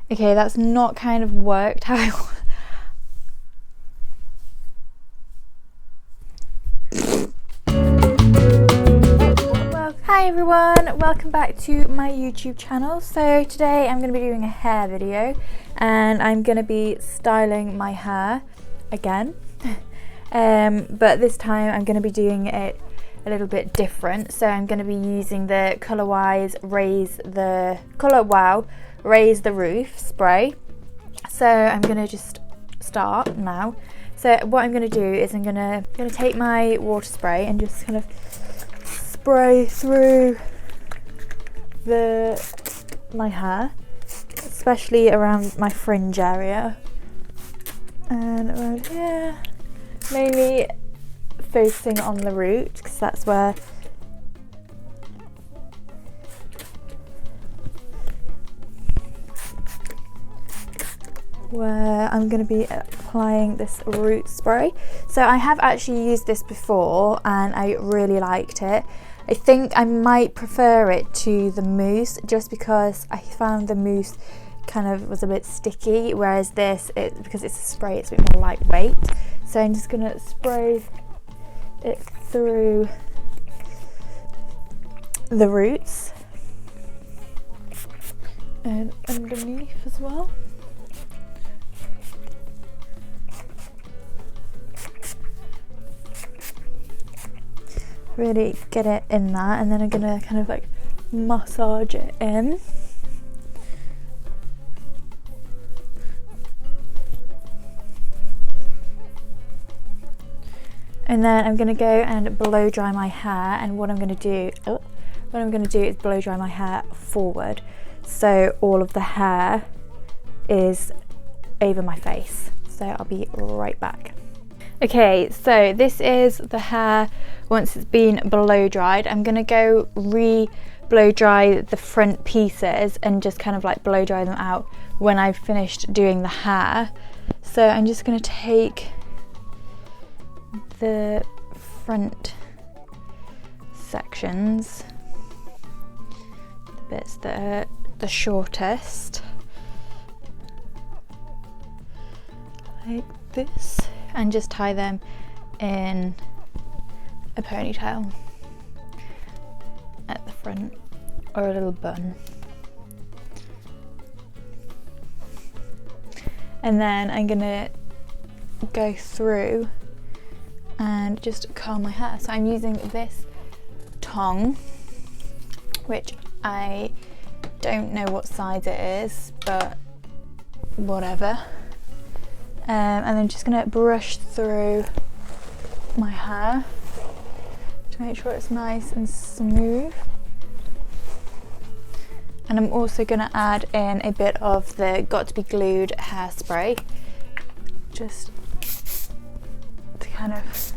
Okay, that's not kind of worked how I want. Well, hi everyone, welcome back to my YouTube channel. So today I'm going to be doing a hair video and I'm going to be styling my hair again. But this time I'm going to be doing it a little bit different. So I'm going to be using the Raise the Roof spray. So I'm going to just start now. So what I'm going to do is I'm going to take my water spray and just kind of spray through my hair, especially around my fringe area and around here, mainly focusing on the root because that's where I'm going to be applying this root spray. So I have actually used this before and I really liked it. I think I might prefer it to the mousse just because I found the mousse kind of was a bit sticky, whereas this, because it's a spray, it's a bit more lightweight. So I'm just going to spray it through the roots and underneath as well. Really get it in there, and then I'm gonna kind of like massage it in. And then I'm gonna go and blow dry my hair, and what I'm gonna do is blow dry my hair forward, so all of the hair is over my face. So I'll be right back. Okay, so this is the hair once it's been blow dried. I'm gonna go blow dry the front pieces and just kind of like blow dry them out when I've finished doing the hair. So I'm just gonna take the front sections, the bits that are the shortest, like this, and just tie them in a ponytail at the front or a little bun. And then I'm gonna go through and just curl my hair. So I'm using this tong, which I don't know what size it is, but whatever. And I'm just gonna brush through my hair to make sure it's nice and smooth. And I'm also gonna add in a bit of the Got to Be Glued hairspray, just to kind of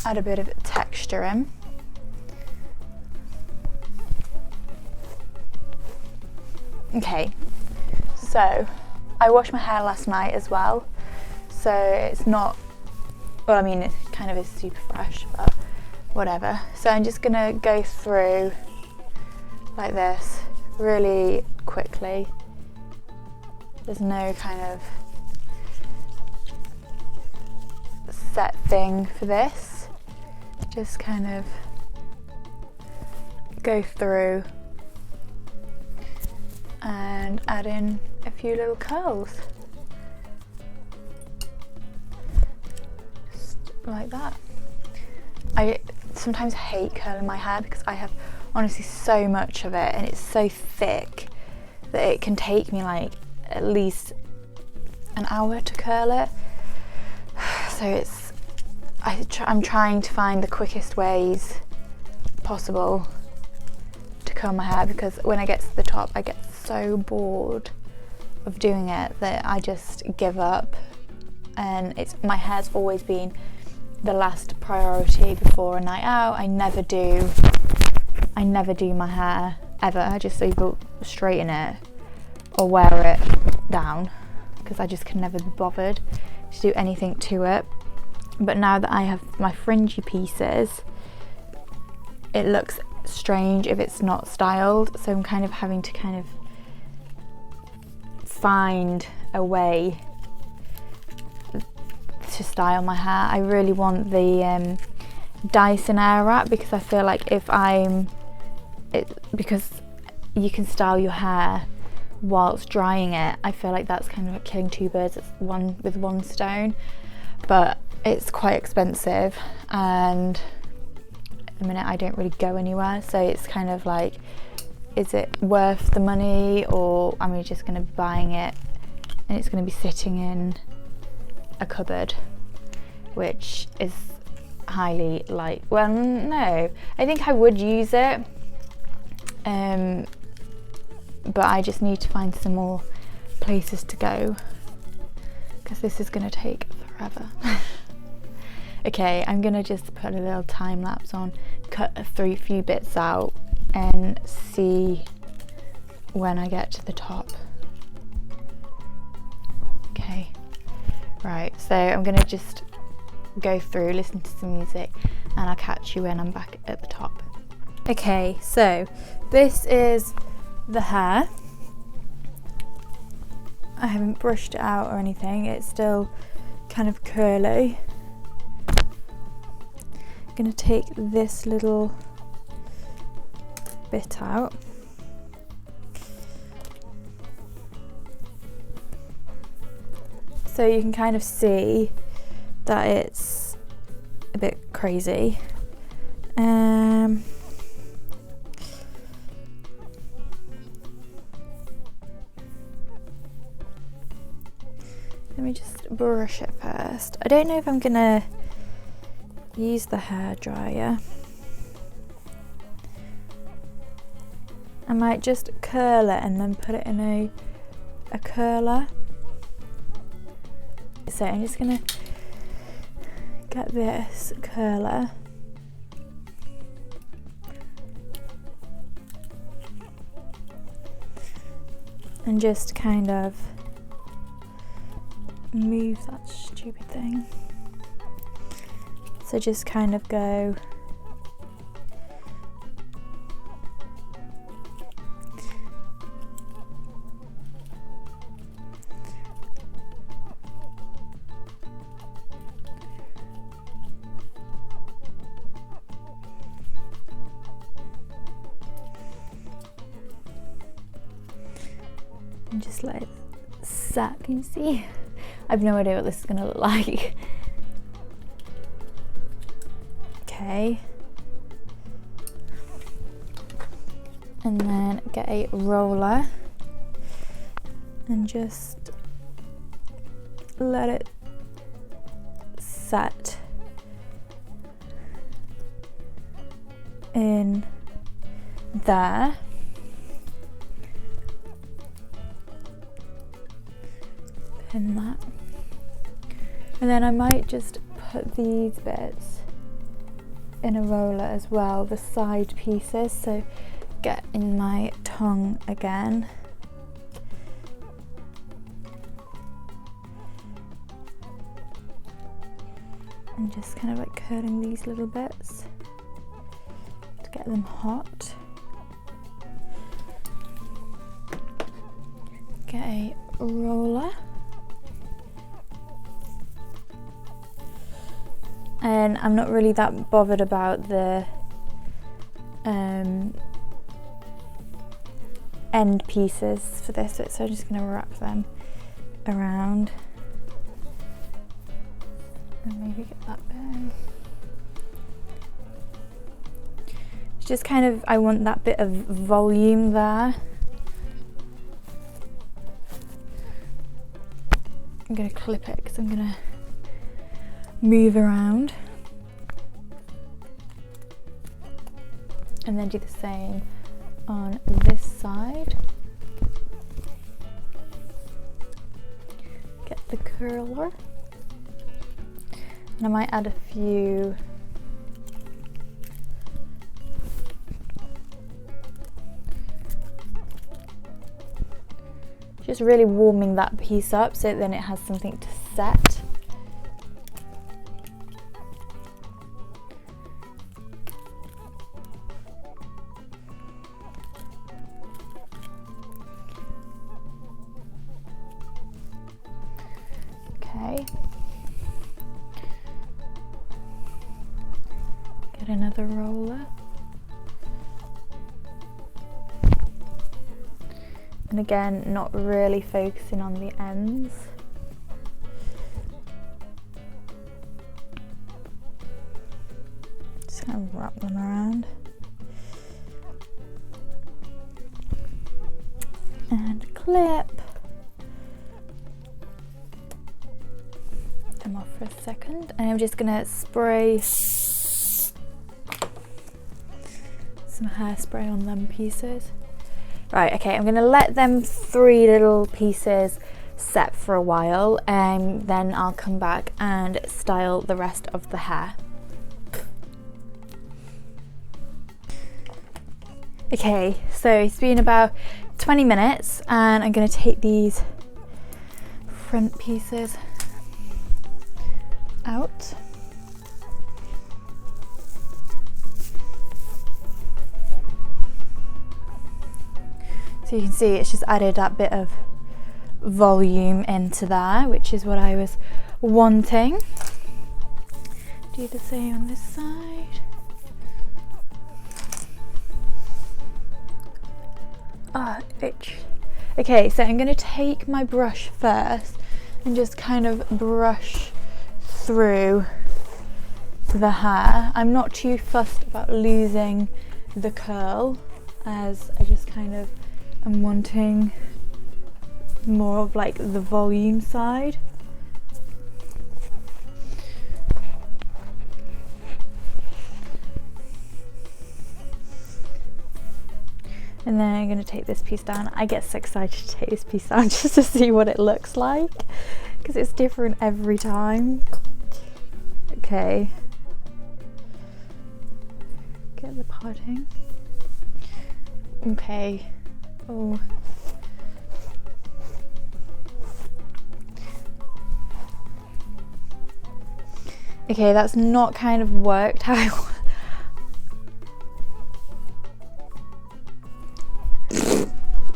add a bit of texture in. Okay, so I washed my hair last night as well, so it's not, well, I mean, it kind of is super fresh, but whatever. So I'm just gonna go through like this really quickly. There's no kind of set thing for this, just kind of go through and add in a few little curls, just like that. I sometimes hate curling my hair because I have honestly so much of it and it's so thick that it can take me like at least an hour to curl it. So I'm trying to find the quickest ways possible to curl my hair, because when I get to the top I get so bored of doing it that I just give up, and my hair's always been the last priority before a night out. I never do my hair ever. I just either straighten it or wear it down because I just can never be bothered to do anything to it. But now that I have my fringy pieces, it looks strange if it's not styled, so I'm kind of having to find a way to style my hair. I really want the Dyson Airwrap, because I feel like because you can style your hair whilst drying it. I feel like that's kind of like killing two birds with one stone, but it's quite expensive, and at the minute I don't really go anywhere, so it's kind of like, is it worth the money, or am I just going to be buying it and it's going to be sitting in a cupboard, which is highly well, no, I think I would use it, but I just need to find some more places to go, because this is going to take forever. Okay, I'm going to just put a little time lapse on, cut a few bits out, and see when I get to the top. Okay, right, so I'm going to just go through, listen to some music, and I'll catch you when I'm back at the top. Okay, so this is the hair. I haven't brushed it out or anything, it's still kind of curly. I'm going to take this little bit out. So you can kind of see that it's a bit crazy. Let me just brush it first. I don't know if I'm gonna use the hairdryer. I might just curl it and then put it in a curler. So I'm just gonna get this curler and just kind of move that stupid thing. So just kind of go and just let it set. Can you see? I have no idea what this is going to look like. Okay. And then get a roller and just let it set in there. Pin that. And then I might just put these bits in a roller as well, the side pieces. So get in my tong again. And just kind of like curling these little bits to get them hot. Get a roller. And I'm not really that bothered about the end pieces for this, so I'm just going to wrap them around and maybe get that bit. It's just kind of, I want that bit of volume there. I'm going to clip it because I'm going to move around, and then do the same on this side. Get the curler, and I might add a few just really warming that piece up so then it has something to set. another roller. And again, not really focusing on the ends. Just gonna wrap them around. And clip them off for a second. And I'm just gonna spray some hairspray on them pieces. Right, okay, I'm gonna let them 3 little pieces set for a while, and then I'll come back and style the rest of the hair. Okay, so it's been about 20 minutes and I'm gonna take these front pieces out. So you can see it's just added that bit of volume into there, which is what I was wanting. Do the same on this side. Ah, itch. Okay, so I'm going to take my brush first and just kind of brush through the hair. I'm not too fussed about losing the curl, as I just kind of am wanting more of like the volume side. And then I'm going to take this piece down. I get so excited to take this piece down just to see what it looks like, because it's different every time. Okay. Get the parting. Okay. Oh. Okay, that's not kind of worked how I want.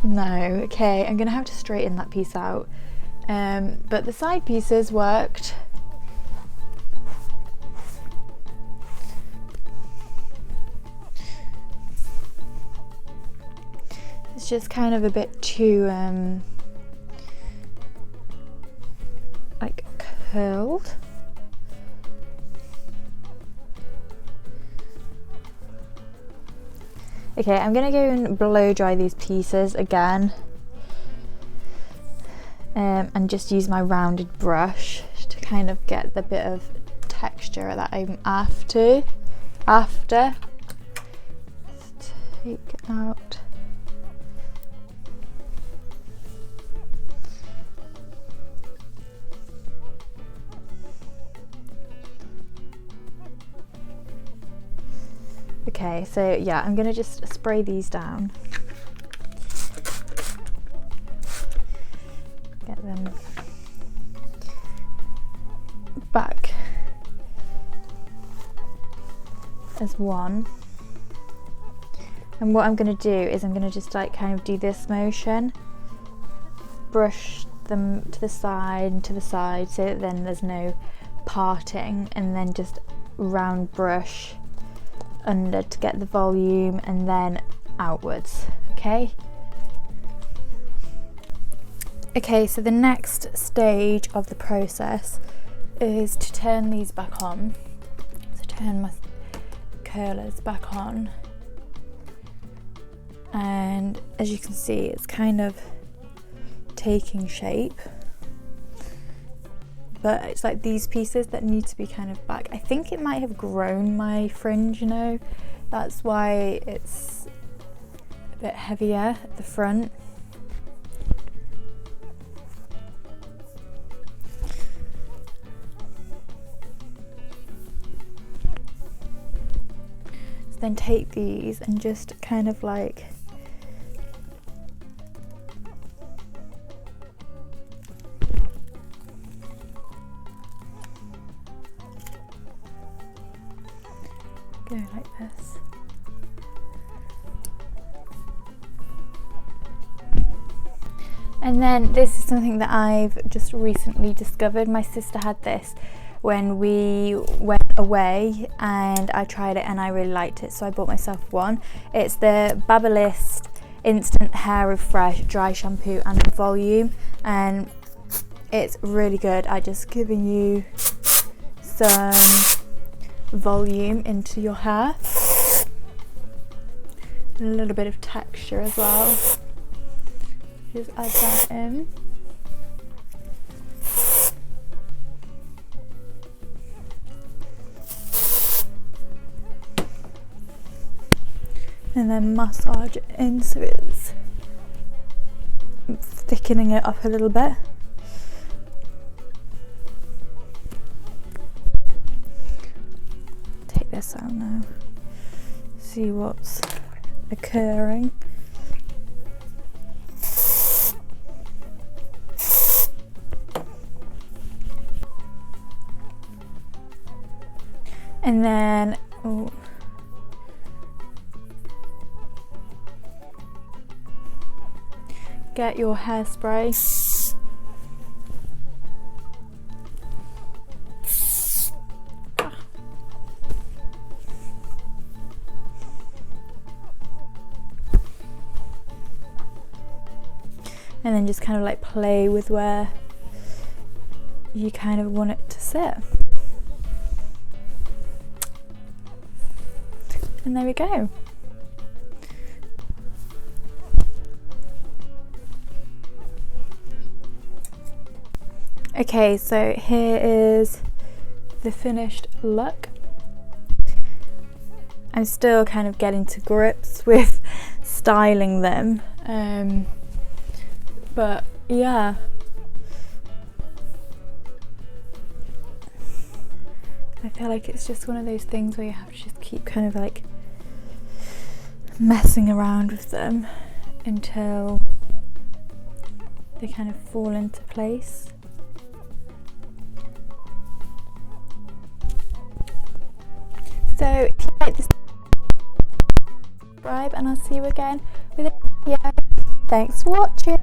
No, okay, I'm gonna have to straighten that piece out. But the side pieces worked. It's just kind of a bit too like curled. Okay, I'm gonna go and blow dry these pieces again, and just use my rounded brush to kind of get the bit of texture that I'm after. Let's take it out. Okay, so yeah, I'm gonna just spray these down. Get them back as one. And what I'm gonna do is I'm gonna just like kind of do this motion, brush them to the side and to the side so that then there's no parting, and then just round brush under to get the volume, and then outwards. Okay, so the next stage of the process is to turn these back on. So turn my curlers back on, and as you can see, it's kind of taking shape, but it's like these pieces that need to be kind of back. I think it might have grown my fringe, you know, that's why it's a bit heavier at the front. So then take these and just kind of like go like this. And then this is something that I've just recently discovered. My sister had this when we went away, and I tried it and I really liked it, so I bought myself one. It's the Babyliss Instant Hair Refresh Dry Shampoo and Volume, and it's really good at just giving you some volume into your hair. A little bit of texture as well. Just add that in. And then massage it in so it's thickening it up a little bit. Take this out now. See what's occurring. And then get your hairspray. And then just kind of like play with where you kind of want it to sit. And there we go. Okay, so here is the finished look. I'm still kind of getting to grips with styling them, but yeah. I feel like it's just one of those things where you have to just keep kind of like messing around with them until they kind of fall into place. So if you like this, subscribe, and I'll see you again with a video. Thanks for watching.